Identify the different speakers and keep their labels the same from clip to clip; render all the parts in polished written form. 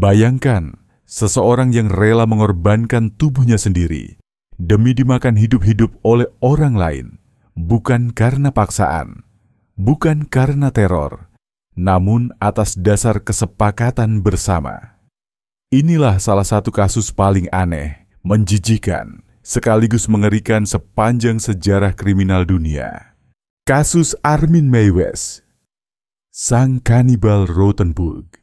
Speaker 1: Bayangkan, seseorang yang rela mengorbankan tubuhnya sendiri demi dimakan hidup-hidup oleh orang lain, bukan karena paksaan, bukan karena teror, namun atas dasar kesepakatan bersama. Inilah salah satu kasus paling aneh, menjijikan, sekaligus mengerikan sepanjang sejarah kriminal dunia. Kasus Armin Meiwes, sang kanibal Rothenburg.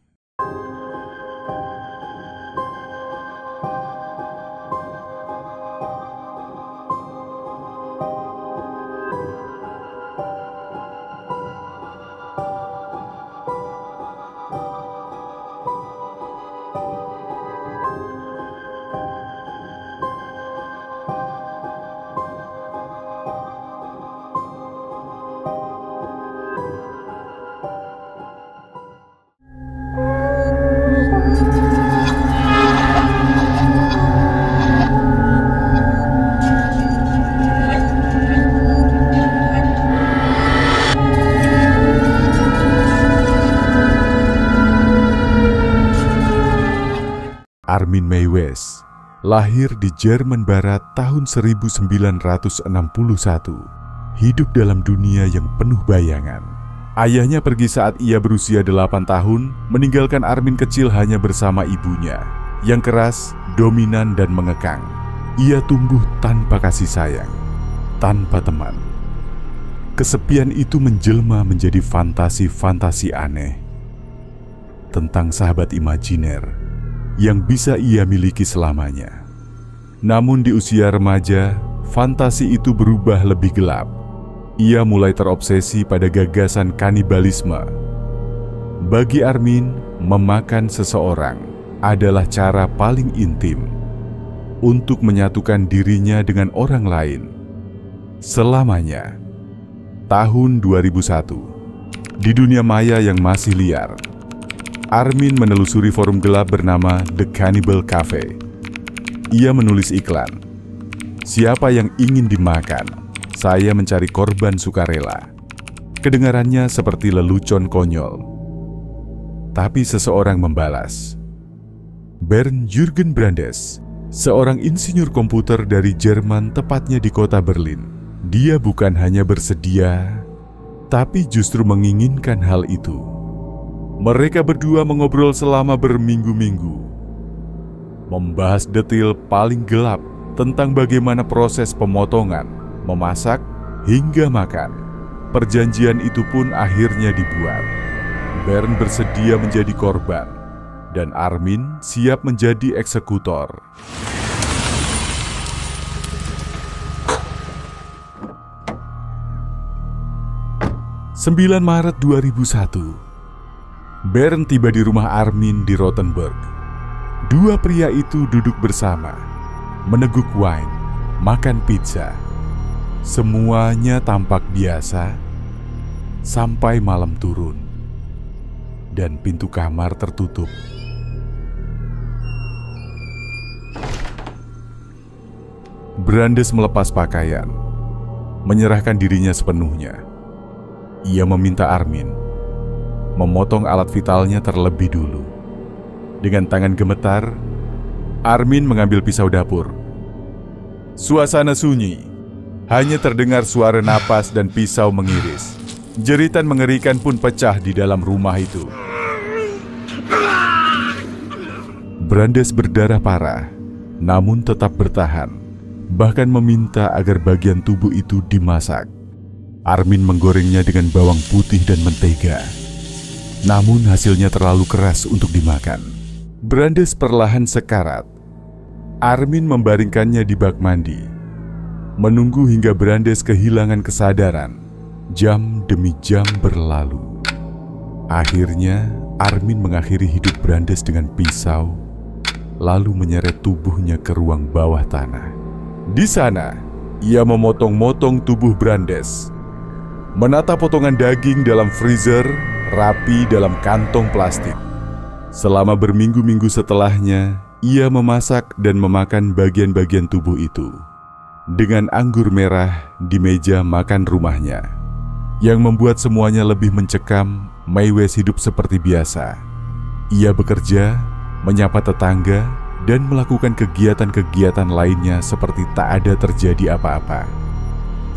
Speaker 1: Armin Meiwes lahir di Jerman Barat tahun 1961, hidup dalam dunia yang penuh bayangan. Ayahnya pergi saat ia berusia 8 tahun, meninggalkan Armin kecil hanya bersama ibunya, yang keras, dominan, dan mengekang. Ia tumbuh tanpa kasih sayang, tanpa teman. Kesepian itu menjelma menjadi fantasi-fantasi aneh tentang sahabat imajiner yang bisa ia miliki selamanya. Namun di usia remaja, fantasi itu berubah lebih gelap. Ia mulai terobsesi pada gagasan kanibalisme. Bagi Armin, memakan seseorang adalah cara paling intim untuk menyatukan dirinya dengan orang lain selamanya. Tahun 2001, di dunia maya yang masih liar, Armin menelusuri forum gelap bernama The Cannibal Cafe. Ia menulis iklan, "Siapa yang ingin dimakan? Saya mencari korban sukarela." Kedengarannya seperti lelucon konyol. Tapi seseorang membalas. Bernd Jürgen Brandes, seorang insinyur komputer dari Jerman, tepatnya di kota Berlin. Dia bukan hanya bersedia, tapi justru menginginkan hal itu. Mereka berdua mengobrol selama berminggu-minggu, membahas detail paling gelap tentang bagaimana proses pemotongan, memasak, hingga makan. Perjanjian itu pun akhirnya dibuat. Bernd bersedia menjadi korban, dan Armin siap menjadi eksekutor. 9 Maret 2001, Bernd tiba di rumah Armin di Rothenburg. Dua pria itu duduk bersama, meneguk wine, makan pizza. Semuanya tampak biasa sampai malam turun dan pintu kamar tertutup. Brandes melepas pakaian, menyerahkan dirinya sepenuhnya. Ia meminta Armin memotong alat vitalnya terlebih dulu. Dengan tangan gemetar, Armin mengambil pisau dapur. Suasana sunyi, hanya terdengar suara napas dan pisau mengiris. Jeritan mengerikan pun pecah di dalam rumah itu. Brandes berdarah parah, namun tetap bertahan, bahkan meminta agar bagian tubuh itu dimasak. Armin menggorengnya dengan bawang putih dan mentega. Namun hasilnya terlalu keras untuk dimakan. Brandes perlahan sekarat. Armin membaringkannya di bak mandi, menunggu hingga Brandes kehilangan kesadaran. Jam demi jam berlalu. Akhirnya Armin mengakhiri hidup Brandes dengan pisau, lalu menyeret tubuhnya ke ruang bawah tanah. Di sana, ia memotong-motong tubuh Brandes, menata potongan daging dalam freezer, rapi dalam kantong plastik. Selama berminggu-minggu setelahnya, ia memasak dan memakan bagian-bagian tubuh itu dengan anggur merah di meja makan rumahnya. Yang membuat semuanya lebih mencekam, Meiwes hidup seperti biasa. Ia bekerja, menyapa tetangga, dan melakukan kegiatan-kegiatan lainnya seperti tak ada terjadi apa-apa.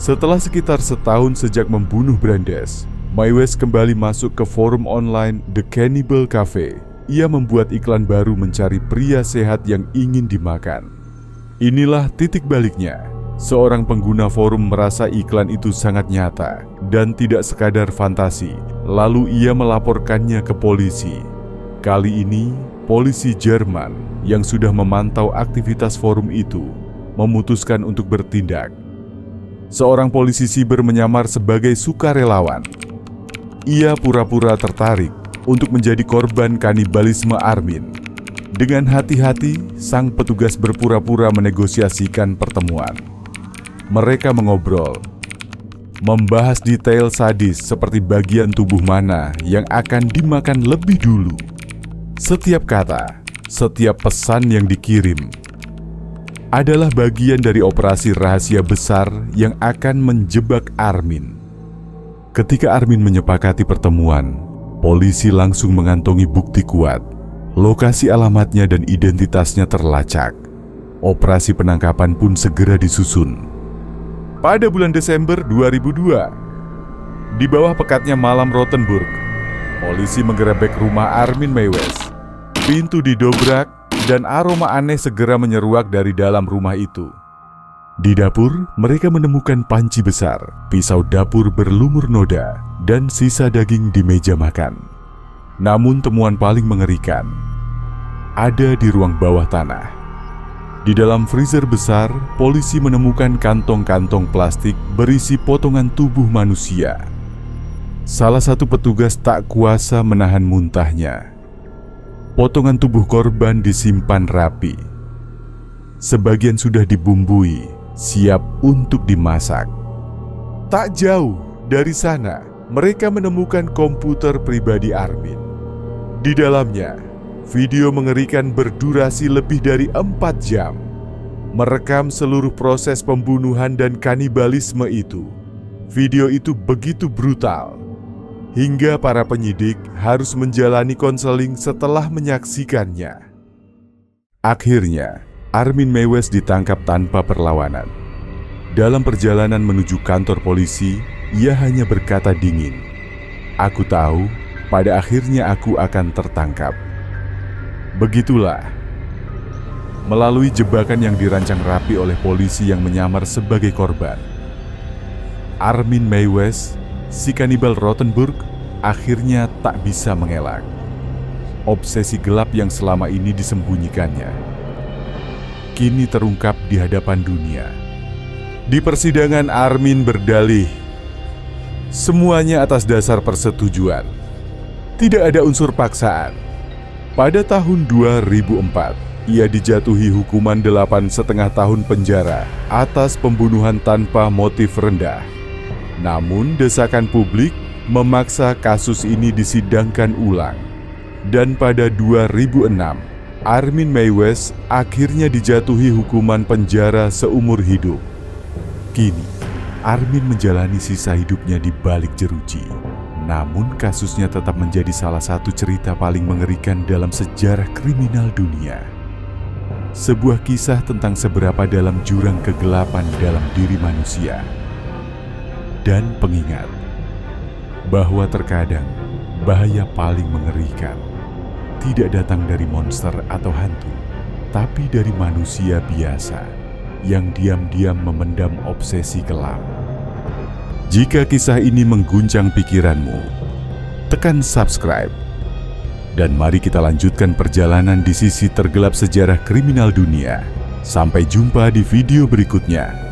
Speaker 1: Setelah sekitar setahun sejak membunuh Brandes, Mae West kembali masuk ke forum online The Cannibal Cafe. Ia membuat iklan baru mencari pria sehat yang ingin dimakan. Inilah titik baliknya. Seorang pengguna forum merasa iklan itu sangat nyata dan tidak sekadar fantasi. Lalu ia melaporkannya ke polisi. Kali ini, polisi Jerman yang sudah memantau aktivitas forum itu memutuskan untuk bertindak. Seorang polisi siber menyamar sebagai sukarelawan. Ia pura-pura tertarik untuk menjadi korban kanibalisme Armin. Dengan hati-hati, sang petugas berpura-pura menegosiasikan pertemuan. Mereka mengobrol, membahas detail sadis seperti bagian tubuh mana yang akan dimakan lebih dulu. Setiap kata, setiap pesan yang dikirim adalah bagian dari operasi rahasia besar yang akan menjebak Armin. Ketika Armin menyepakati pertemuan, polisi langsung mengantongi bukti kuat. Lokasi alamatnya dan identitasnya terlacak. Operasi penangkapan pun segera disusun. Pada bulan Desember 2002, di bawah pekatnya malam Rothenburg, polisi menggerebek rumah Armin Mae West. Pintu didobrak dan aroma aneh segera menyeruak dari dalam rumah itu. Di dapur, mereka menemukan panci besar, pisau dapur berlumur noda, dan sisa daging di meja makan. Namun temuan paling mengerikan ada di ruang bawah tanah. Di dalam freezer besar, polisi menemukan kantong-kantong plastik berisi potongan tubuh manusia. Salah satu petugas tak kuasa menahan muntahnya. Potongan tubuh korban disimpan rapi. Sebagian sudah dibumbui, siap untuk dimasak. Tak jauh dari sana, mereka menemukan komputer pribadi Armin. Di dalamnya, video mengerikan berdurasi lebih dari 4 jam, merekam seluruh proses pembunuhan dan kanibalisme itu. Video itu begitu brutal, hingga para penyidik harus menjalani konseling setelah menyaksikannya. Akhirnya, Armin Mae West ditangkap tanpa perlawanan. Dalam perjalanan menuju kantor polisi, ia hanya berkata dingin, "Aku tahu, pada akhirnya aku akan tertangkap." Begitulah, melalui jebakan yang dirancang rapi oleh polisi yang menyamar sebagai korban, Armin Mae West, si kanibal Rothenburg, akhirnya tak bisa mengelak. Obsesi gelap yang selama ini disembunyikannya kini terungkap di hadapan dunia. Di persidangan, Armin berdalih, semuanya atas dasar persetujuan. Tidak ada unsur paksaan. Pada tahun 2004, ia dijatuhi hukuman 8,5 tahun penjara atas pembunuhan tanpa motif rendah. Namun desakan publik memaksa kasus ini disidangkan ulang. Dan pada 2006, Armin Mae West akhirnya dijatuhi hukuman penjara seumur hidup. Kini, Armin menjalani sisa hidupnya di balik jeruji. Namun kasusnya tetap menjadi salah satu cerita paling mengerikan dalam sejarah kriminal dunia. Sebuah kisah tentang seberapa dalam jurang kegelapan dalam diri manusia. Dan pengingat bahwa terkadang bahaya paling mengerikan tidak datang dari monster atau hantu, tapi dari manusia biasa yang diam-diam memendam obsesi kelam. Jika kisah ini mengguncang pikiranmu, tekan subscribe. Dan mari kita lanjutkan perjalanan di sisi tergelap sejarah kriminal dunia. Sampai jumpa di video berikutnya.